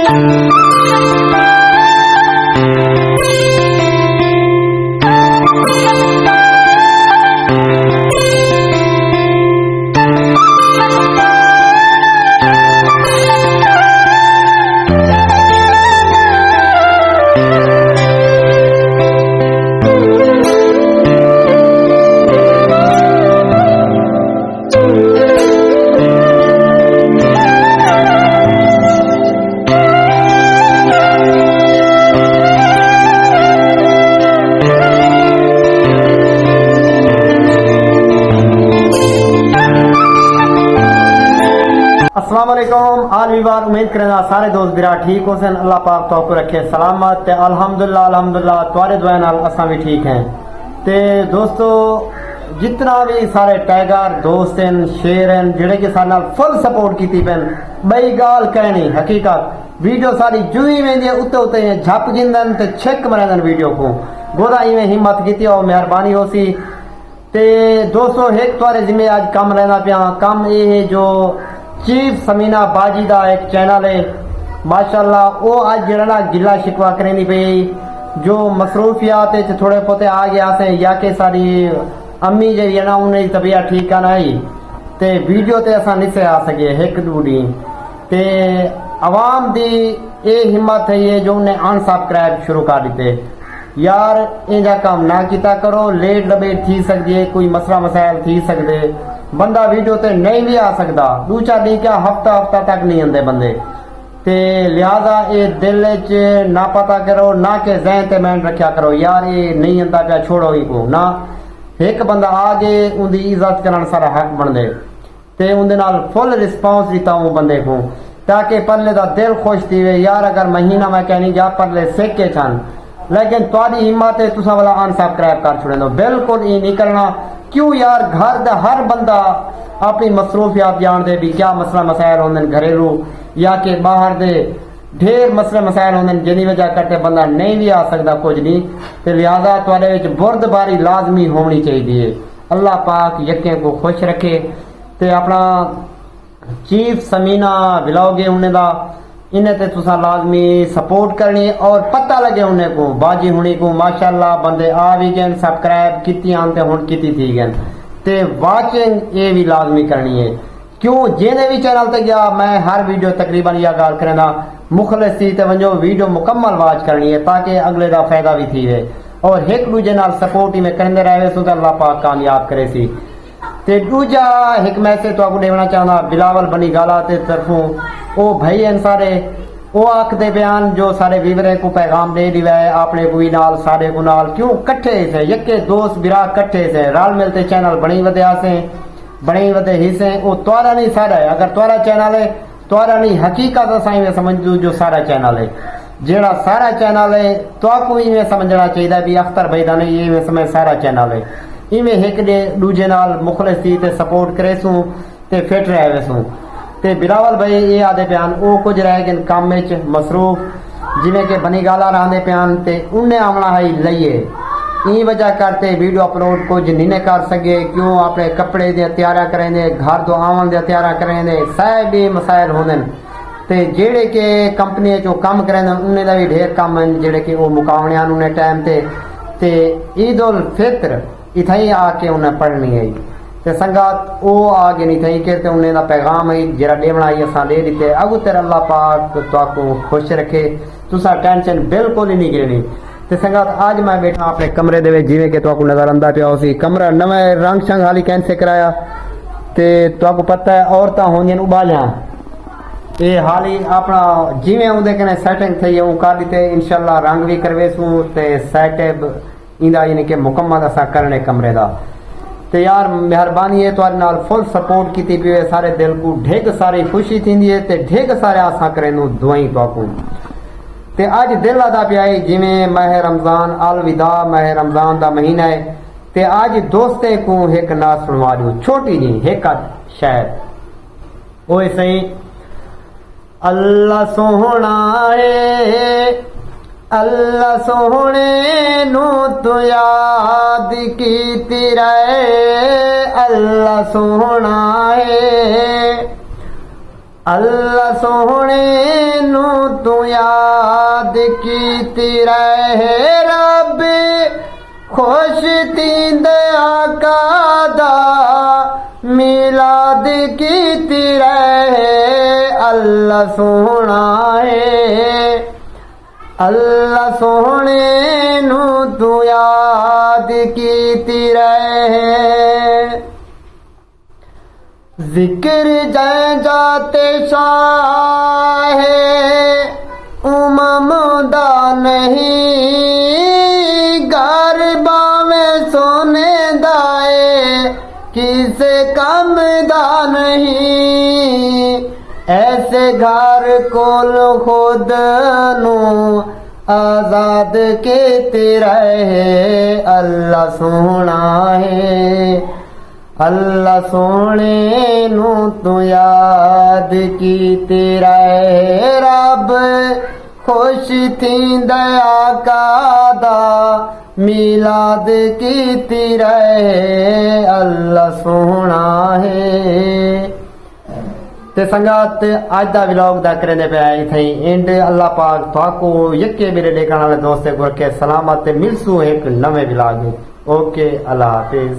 अस्सलाम वालेकुम आल विवार। उम्मीद करें सारे दोस्त बिरा ठीक हो सन। अल्लाह पाक तो रखे सलामत ते अल्हम्दुलिल्लाह अल्हम्दुलिल्लाह तुआरे दुआ नाल असां भी ठीक हैं। ते दोस्तों जितना भी सारे टाइगर दोस्त हैं शेर हैं जेड़े कि सारे नाल फुल सपोर्ट कीती पेन बई गाल कहनी हकीकत वीडियो सारी जुई वेंदी उत्ते उत्ते झप जिंदन ते छिक मरेंदन वीडियो को गोदा इवें हिम्मत कीती और मेहरबानी होसी। ते दोस्तों एक तुआरे जिम्मे आज कम रहना पिया कम ये जो चीफ समीना बाजी का एक चैनल है माशाल्लाह वो आज जरा गिला शिकवा करेंदी पे जो मसरूफियात थोड़े पोते आ गया से या के सारी अम्मी जी है ना उन्हें तबीयत ठीक है आई ते वीडियो ते असा नहीं से आ सके एक दो डी ते अवाम दी ये हिम्मत है ये जो उन्हें अनसब्सक्राइब शुरू कर दिते यार इंजा काम ना किता करो लेट लबेट थी सकती है कोई मसला मसाइल थी सकते बंदा वीडियो ते नहीं भी आ सकता दो चार दिन क्या हफ्ता हफ्ता तक नहीं आते बंदे ते लिहाजा ये दिल च ना पता करो ना के जहन ते मैंड रखा करो यार ये नहीं आता क्या छोड़ो ही को ना एक बंदा आ गए उनकी इज्जत करना सारा हक बन दे ते उनके नाल फुल रिस्पॉन्स दिता हूँ बंदे को ताकि परले का दिल खुश थी यार अगर महीना मैं कहनी जा परले सेके छन लेकिन तुहारी हिम्मत है तुसा वाला अनसब्सक्राइब कर छोड़े दो बिल्कुल ये नहीं करना क्यों यार घर दा हर बंदा अपनी मसरूफियात जानते भी क्या मसला मसाइल होंगे घरेलू या के बाहर दे ढेर मसले मसाइल होंगे जिनी वजह करते बंदा नहीं भी आ सकता कुछ नहीं तो लिहाजा तुहाडे विच बुर्दबारी लाजमी होनी चाहिए। अल्लाह पाक यके को खुश रखे ते अपना चीफ समीना ब्लॉग है उन्हें दा इन्हें ते तुसा लाजमी सपोर्ट करनी और पता लगे उन्हें को बाजी हुनी को माशाल्लाह बंदे आ भी गए सब्सक्राइब की आते हुन की थी गए ते वाचिंग ये भी लाजमी करनी है क्यों जेने भी चैनल ते गया मैं हर वीडियो तकरीबन यह गाल करना मुखलिस थी ते वंजो वीडियो मुकम्मल वाच करनी है ताकि अगले का फायदा भी थी है और एक दूजे नाल सपोर्ट ही में करते रहे सो अल्लाह पाक कामयाब करे सी। ते दूजा एक मैसेज तो आपको देना चाहना बिलावल बनी गाला ते तरफों ओ भाई हैं सारे वो आखते बयान जो सारे विवरे को पैगाम दे दिया है आपने कोई नाल सारे को नाल क्यों कट्ठे से यके दोस्त बिरा कट्ठे से राल मिलते चैनल बनी वध्या से बनी वधे हिस्से वो तुआरा नहीं सारा है अगर तुआरा चैनल है तुआरा नहीं हकीकत असाई में समझ दू जो सारा चैनल है जेड़ा सारा चैनल है तो आपको इवें समझना चाहिए भी अख्तर भाई का नहीं ये समझ सारा चैनल है इवें एक दूजे नाल मुखलिस थी ते सपोर्ट करे सू ते फिट रहे सू ते बिलावल भाई ये आदे प्यान वो कुछ रह गए काम में मसरूफ जिमें के बनी गाला रहते प्यान ते उन्हें आमना है लइए ई वजह करते वीडियो अपलोड कुछ नहीं कर सके क्यों अपने कपड़े दे तैयार करेंगे घर तो आवन दे तैयार करेंगे सह भी मसाइल होंगे ते जेड़े के कंपनी चो कम करेंगे उन्हें दा भी ढेर कम हैं जेड़े कि वो मुकावने उन्हें टाइम ते ईद उल फित्र इथाई आके उन्हें पढ़नी है ते संगात वो आगे नहीं थी के ते उन्हें दा पैगाम है जरा देवना ही असा दे दीते अगू तेरा अल्लाह पाक तुहाको खुश रखे तुसा टेंशन बिल्कुल ही नहीं गिरनी। ते संगात आज मैं बैठा अपने कमरे दे जिवें के तुहाको नजर आंदा पिया सी कमरा नवा रंग शंग हाली कैंसे कराया ते तुहाको पता है औरतां होंदियां उबालियां ये हाली अपना जिवें उहदे कने सेटिंग थी वो कर दीते इंशाल्लाह रंग भी करवेसू ते सेटअप इंदा यानी कि मुकम्मल असा करने कमरे दा ते यार मेहरबानी है तुहारे नाल फुल सपोर्ट की पी सारे दिल को ढेग सारी खुशी थी है ते ढेग सारे आसा करें दुआई तुहाको ते अज दिल अदा पिया है जिमें माह रमजान अलविदा माह रमजान का महीना है ते अज दोस्ते को एक नात सुनवा दू छोटी जी एक शायद ओए सही अल्लाह सोहना है अल्लाह सोहने नू तू याद की रहे अल्लाह सोहना है अल्लाह सोहने नू तू याद कीती रहे रब खुश थींद आका दा मिलाद कीती रहे अल्लाह सोहना है अल्लाह सोहने नू तू याद कीती रहे जिक्र जय जाते शाहे उमम दा नहीं घर बावें सोने दाए किसे कम दा नहीं ऐसे घर कोल खुद नू आजाद कीते रहे अल्लाह सोहना है अल्लाह सोहने नू तू याद कीती रहे रब खुश थींद आका दा मिलाद कीती रहे अल्लाह सोहना है। ते संगत अज दा व्लॉग दा करने पे आई थई एंड अल्लाह पाक तुहाको यके मेरे देखने वाले दोस्त को रखे सलामत मिलसू एक नवे व्लॉग। ओके अल्लाह हाफिज।